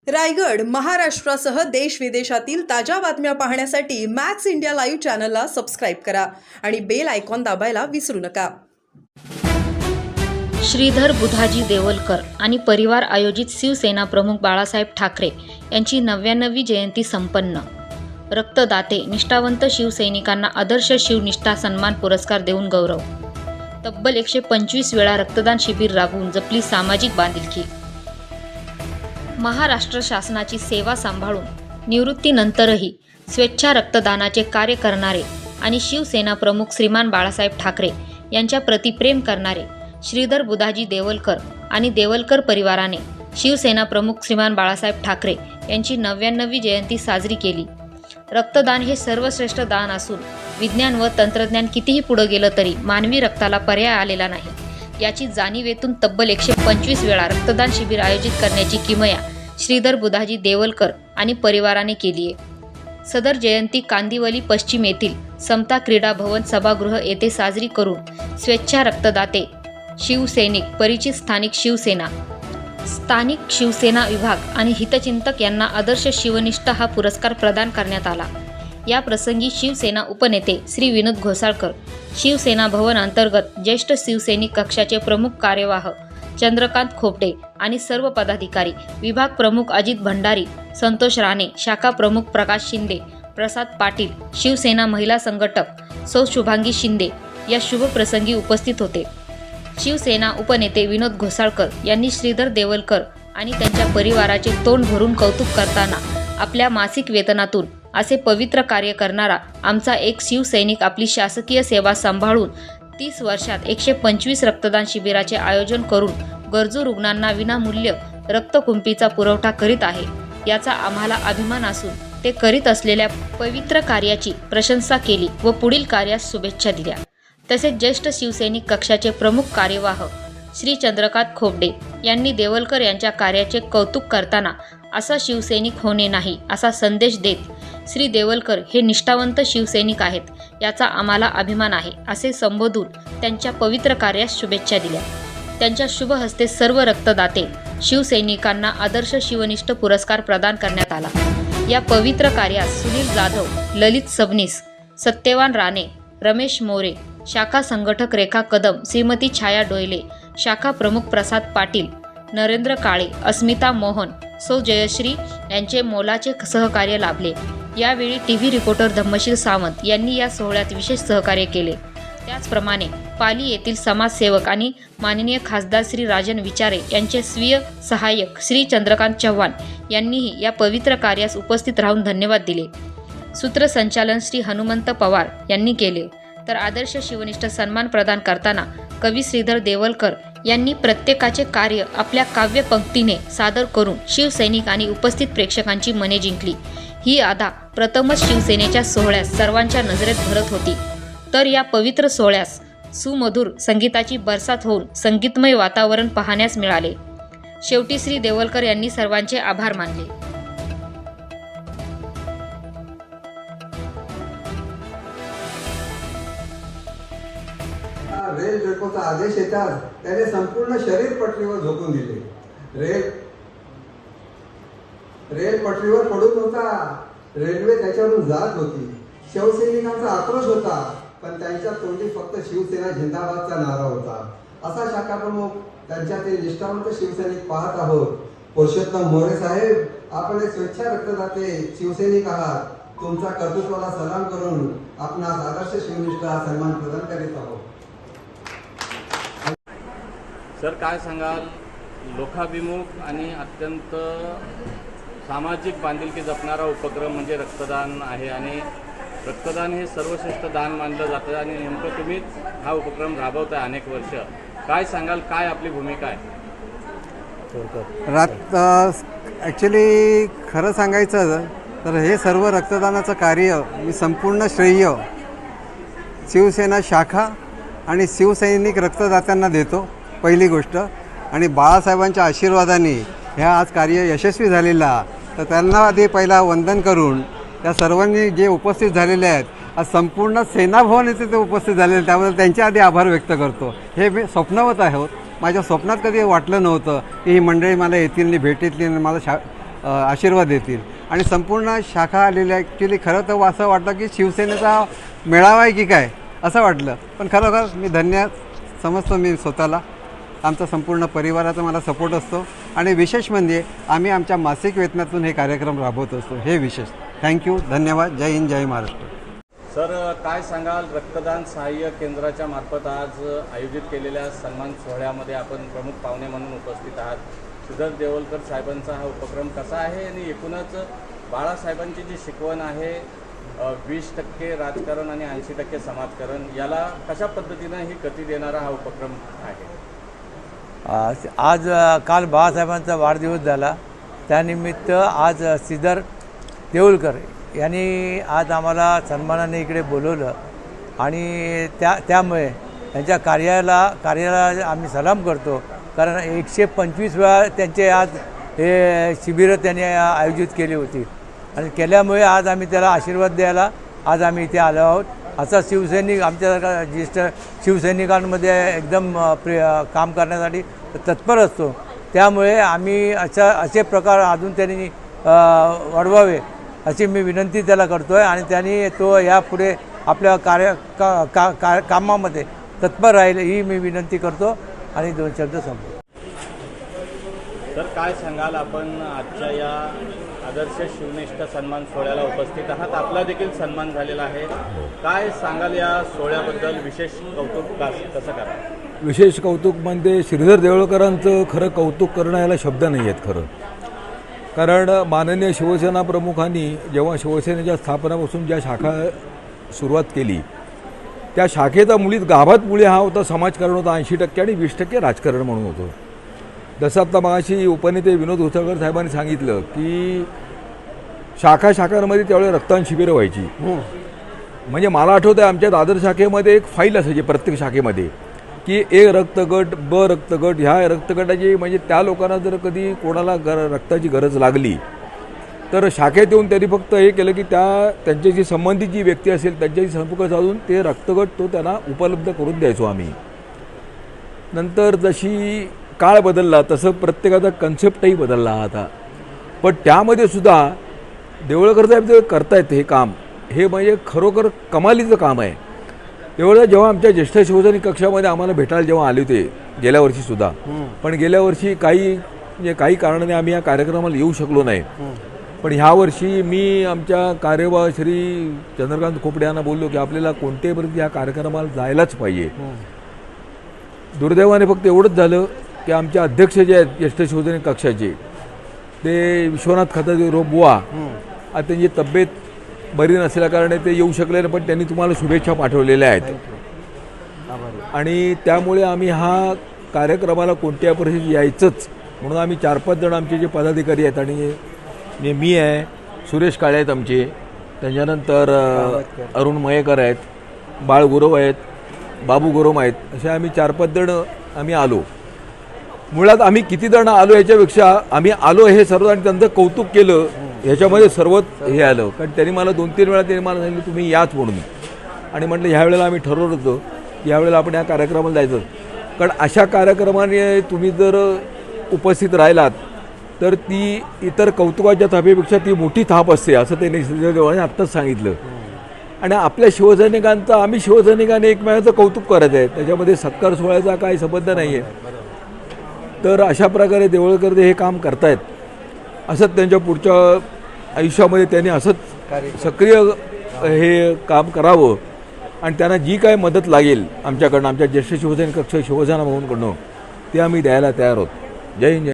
रायगड महाराष्ट्रासह देश विदेशातील ताज्या बातम्या पाहण्यासाठी मॅक्स इंडिया लाईव्ह चॅनलला सबस्क्राईब करा आणि बेल आयकॉन दाबायला विसरू नका। श्रीधर बुधाजी देवलकर आणि परिवार आयोजित शिवसेना प्रमुख बाळासाहेब ठाकरे यांची 99वी जयंती संपन्न। रक्तदाते निष्ठावंत शिवसैनिकांना आदर्श शिवनिष्ठा सन्मान पुरस्कार देऊन गौरव। तब्बल 125 वेळा रक्तदान शिबिर राबवून जपली सामाजिक बांधिलकी। महाराष्ट्र शासनाची सेवा सांभाळून निवृत्तीनंतरही स्वेच्छा रक्तदानाचे कार्य करणारे आणि शिवसेना प्रमुख श्रीमान बाळासाहेब ठाकरे यांच्या प्रति प्रेम करणारे श्रीधर बुधाजी देवलकर आणि देवलकर परिवाराने शिवसेना प्रमुख श्रीमान बाळासाहेब ठाकरे यांची 99वी जयंती साजरी केली। रक्तदान हे सर्वश्रेष्ठ दान असून विज्ञान व तंत्रज्ञान कितीही पुढे गेलं तरी मानवी रक्ताला पर्याय आलेला नाही, याची जाणीवेतून तब्बल 125 वेळा रक्तदान शिबिर आयोजित करण्याची किमया श्रीधर बुधाजी देवलकर आणि परिवाराने केली आहे। सदर जयंती कांदिवली पश्चिम येथील समता क्रीडा भवन सभागृह येथे साजरी करून स्वेच्छा रक्तदाते शिवसैनिक परिचित स्थानिक शिवसेना विभाग आणि हितचिंतक यांना आदर्श शिवनिष्ठा हा पुरस्कार प्रदान करण्यात आला। या प्रसंगी शिवसेना उपनेते श्री विनोद घोसाळकर, शिवसेना भवन अंतर्गत ज्येष्ठ शिवसैनिक कक्षाचे प्रमुख कार्यवाह चंद्रकांत खोपटे आणि सर्व पदाधिकारी, विभाग प्रमुख अजित भंडारी, संतोष राणे, शाखा प्रमुख प्रकाश शिंदे, प्रसाद पाटील, शिवसेना महिला संघटक सौ शुभांगी शिंदे या शुभ प्रसंगी उपस्थित होते। शिवसेना उपनेते विनोद घोसाळकर यांनी श्रीधर देवलकर आणि त्यांच्या परिवाराचे तोंड भरून कौतुक करताना आपल्या मासिक वेतनातून असे पवित्र कार्य करणारा आमचा एक शिवसैनिक आपली शासकीय सेवा सांभाळून 30 वर्षात 125 रक्तदान शिबिराचे आयोजन करून गरजू रुग्णांना विनामूल्य रक्तकुंपीचा पुरवठा करीत आहे, याचा आम्हाला अभिमान असून ते करीत असलेल्या पवित्र कार्याची प्रशंसा केली व पुढील कार्यास शुभेच्छा दिल्या। तसेच ज्येष्ठ शिवसैनिक कक्षाचे प्रमुख कार्यवाह श्री चंद्रकांत खोपटे यांनी देवलकर यांच्या कार्याचे कौतुक करताना असा शिवसैनिक होणे नाही असा संदेश देत श्री देवलकर हे निष्ठावंत शिवसैनिक आहेत, याचा आम्हाला अभिमान आहे असे संबोधून त्यांच्या पवित्र कार्यास शुभेच्छा दिल्या। त्यांच्या शुभ हस्ते सर्व रक्तदाते शिवसैनिकांना आदर्श शिवनिष्ठ पुरस्कार प्रदान करण्यात आला। या पवित्र कार्यास सुनील जाधव, ललित सबनीस, सत्यवान राणे, रमेश मोरे, शाखा संघटक रेखा कदम, श्रीमती छाया डोयले, शाखा प्रमुख प्रसाद पाटील, नरेंद्र काळे, अस्मिता मोहन, सौ जयश्री यांचे मोलाचे सहकार्य लाभले। यावेळी टीव्ही रिपोर्टर धम्मशील सावंत यांनी या सोहळ्यात विशेष सहकार्य केले। त्याचप्रमाणे पाली येथील समाजसेवक आणि माननीय खासदार श्री राजन विचारे यांचे स्वीय सहाय्यक श्री चंद्रकांत चव्हाण यांनीही या पवित्र कार्यास उपस्थित राहून धन्यवाद दिले। सूत्रसंचालन श्री हनुमंत पवार यांनी केले, तर आदर्श शिवनिष्ठ सन्मान प्रदान करताना कवी श्रीधर देवलकर यांनी प्रत्येकाचे कार्य आपल्या काव्य पंक्तीने सादर करून शिवसैनिक आणि उपस्थित प्रेक्षकांची मने जिंकली। ही अदा प्रथमच शिवसेनेच्या सोहळ्यास सर्वांच्या नजरेत भरत होती, तर या पवित्र सोहळ्यास सुमधुर संगीताची बरसात होऊन संगीतमय वातावरण पाहण्यास मिळाले। शेवटी श्री देवलकर यांनी सर्वांचे आभार मानले। रेल रेल्वेचा आदेश येतात त्याने संपूर्ण शरीर पटरीवर झोकून दिले। रेल पटरीवर पडून होता, रेल्वे त्याच्यावरून जात होती। शिवसैनिकांचा आक्रोश होता, पण त्यांच्या तोंडी फक्त शिवसेना जिंदाबादचा नारा होता। असा शाखा प्रमुख त्यांच्यातील निष्ठावंत शिवसैनिक पाहत आहोत। पुरुषोत्तम मोरे साहेब, आपण एक स्वेच्छा रक्तदाते शिवसैनिक आहात, तुमचा कर्तृत्वाला सलाम करून आपणास आदर्श शिवनिष्ठा सन्मान प्रदान करीत आहोत। सर, काय सांगाल? लोकाभिमुख आणि अत्यंत सामाजिक बांधिलकी जपणारा उपक्रम म्हणजे रक्तदान आहे आणि रक्तदान हे सर्वश्रेष्ठ दान मानलं जातं आणि नेमकं तुम्हीच हा उपक्रम राबवताय अनेक वर्ष। काय सांगाल, काय आपली भूमिका आहे? ॲक्च्युली खरं सांगायचं तर हे सर्व रक्तदानाचं कार्य मी संपूर्ण श्रेय शिवसेना शाखा आणि शिवसैनिक रक्तदात्यांना देतो, पहिली गोष्ट। आणि बाळासाहेबांच्या आशीर्वादाने ह्या आज कार्य यशस्वी झालेला, तर त्यांना आधी पहिला वंदन करून त्या सर्वांनी जे उपस्थित झालेले आहेत, आज संपूर्ण सेनाभवन येथे ते उपस्थित झालेले, त्याबद्दल त्यांचे आधी आभार व्यक्त करतो। हे मी स्वप्नवत आहोत, माझ्या स्वप्नात कधी वाटलं नव्हतं की ही मंडळी मला येतील आणि भेटीतली आणि मला आशीर्वाद देतील आणि संपूर्ण शाखा आलेल्या ॲक्च्युली खरं तर असं वाटलं की शिवसेनेचा मेळावा आहे की काय असं वाटलं, पण खरोखर मी धन्य समजतो मी स्वतःला. आमचा संपूर्ण परिवाराचा मला सपोर्ट असतो आणि विशेष म्हणजे आम्ही आमच्या मासिक वेतनातून हे कार्यक्रम राबवत असतो, हे विशेष. थँक्यू, धन्यवाद. जय हिंद, जय महाराष्ट्र. सर काय सांगाल, रक्तदान सहाय्य केंद्राच्या मार्फत आज आयोजित केलेल्या सन्मान सोहळ्यामध्ये आपण प्रमुख पाहुणे म्हणून उपस्थित आहात. श्रीधर देवलकर साहेबांचा हा उपक्रम कसा आहे आणि एकूणच बाळासाहेबांची जी शिकवण आहे 20% राजकारण आणि 80% समाजकारण, याला कशा पद्धतीनं ही गती देणारा हा उपक्रम आहे? आज काल बाळासाहेबांचा वाढदिवस झाला, त्यानिमित्त आज श्रीधर देवलकर यांनी आज आम्हाला सन्मानाने इकडे बोलवलं आणि त्यामुळे त्यांच्या कार्याला आम्ही सलाम करतो. कारण 125 वेळा त्यांचे आज हे शिबिरं त्यांनी आयोजित केली होती आणि केल्यामुळे आज आम्ही त्याला आशीर्वाद द्यायला आज आम्ही इथे आलो आहोत. असा शिवसैनिक आमच्या ज्येष्ठ शिवसैनिकांमध्ये एकदम काम करण्यासाठी तत्पर असतो. त्यामुळे आम्ही असे प्रकार अजून त्यांनी वाढवावे अशी मी विनंती त्याला करतो आहे आणि त्यांनी तो यापुढे आपल्या कामामध्ये तत्पर राहील ही मी विनंती करतो आणि 2 शब्द संपतो. तर काय सांगाल, आपण आजच्या या आदर्श शिवनिष्ठ सन्मान सोहळ्याला उपस्थित आहात, आपला देखील सन्मान झालेला आहे. काय सांगाल या सोहळ्याबद्दल, विशेष कौतुक कसं करा? विशेष कौतुक म्हणजे श्रीधर देवळकरांचं खरं कौतुक करणं याला शब्द नाही आहेत खरं. कारण माननीय शिवसेना प्रमुखांनी जेव्हा शिवसेनेच्या स्थापनापासून ज्या शाखा सुरुवात केली, त्या शाखेचा मुळीत गाभात मुळे हा होता समाजकारण होता 80% आणि 20% राजकारण म्हणून होतं. जसं आता मगाशी उपनेते विनोद घोसाळकर साहेबांनी सांगितलं की शाखांमध्ये त्यावेळेला रक्तदान शिबिरं व्हायची. म्हणजे मला आठवतं आहे आमच्या दादर शाखेमध्ये एक फाईल असायची प्रत्येक शाखेमध्ये की ए रक्तगट, ब रक्तगट, ह्या रक्तगटाची म्हणजे त्या लोकांना जर कधी कोणाला रक्ताची गरज लागली तर शाखेत येऊन त्यांनी फक्त हे केलं की त्यांच्याशी संबंधित जी व्यक्ती असेल त्यांच्याशी संपर्क साधून ते रक्तगट तो त्यांना उपलब्ध करून द्यायचो आम्ही. नंतर जशी काळ बदलला तसं प्रत्येकाचा कन्सेप्टही बदलला आता. पण त्यामध्ये सुद्धा देवळकर साहेब जे करतायत हे काम, हे म्हणजे खरोखर कमालीचं काम आहे. देवळकर जेव्हा आमच्या ज्येष्ठ शिवसैनिक कक्षामध्ये आम्हाला भेटायला जेव्हा आले होते गेल्या वर्षीसुद्धा, पण गेल्या वर्षी काही कारणाने आम्ही या कार्यक्रमाला येऊ शकलो नाही. पण ह्या वर्षी मी आमच्या कार्यवाह श्री चंद्रकांत खोपडे यांना बोललो की आपल्याला कोणत्याही परिस्थितीत या कार्यक्रमाला जायलाच पाहिजे. दुर्दैवाने फक्त एवढंच झालं की आमचे अध्यक्ष जे आहेत ज्येष्ठ शिवसैनिक कक्षाचे, ते विश्वनाथ खतादेव बुवा, आता त्यांची तब्येत बरी नसल्याकारणे ते येऊ शकले नाही, पण त्यांनी तुम्हाला शुभेच्छा पाठवलेल्या आहेत. आणि त्यामुळे आम्ही हा कार्यक्रमाला कोणत्या परिस्थितीत यायचंच म्हणून आम्ही 4-5 जण आमचे जे पदाधिकारी आहेत आणि मी आहे, सुरेश काळे आहेत आमचे, त्याच्यानंतर अरुण मयेकर आहेत, बाळ गुरव आहेत, बाबू गुरव आहेत, असे आम्ही 4-5 जण आम्ही आलो. मुळात आम्ही किती जण आलो याच्यापेक्षा आम्ही आलो हे सर्व आणि त्यांचं कौतुक केलं ह्याच्यामध्ये सर्वच हे आलं. कारण त्यांनी मला 2-3 वेळा त्यांनी मला सांगितलं तुम्ही याच म्हणून, आणि म्हटलं ह्या वेळेला आम्ही ठरवलं होतं की यावेळेला आपण या कार्यक्रमाला जायचं. कारण अशा कार्यक्रमाने तुम्ही जर उपस्थित राहिलात तर ती इतर कौतुकाच्या थापेपेक्षा ती मोठी थाप असते असं त्यांनी आत्ताच सांगितलं. आणि आपल्या शिवसैनिकांचं आम्ही शिवसैनिकांनी एकमेकांचं कौतुक करायचं आहे, त्याच्यामध्ये सत्कार सोहळ्याचा काही संबंध नाही आहे. तर अशा प्रकारे देवळकर हे काम करतायत. असंच त्यांच्या पुढच्या आयुष्यामध्ये त्यांनी असंच सक्रिय हे काम करावं आणि त्यांना जी काय मदत लागेल आमच्याकडनं, आमच्या ज्येष्ठ शिवसैनिक कक्ष शिवसेना भवनकडनं, ते आम्ही द्यायला तयार आहोत. जय हिंद.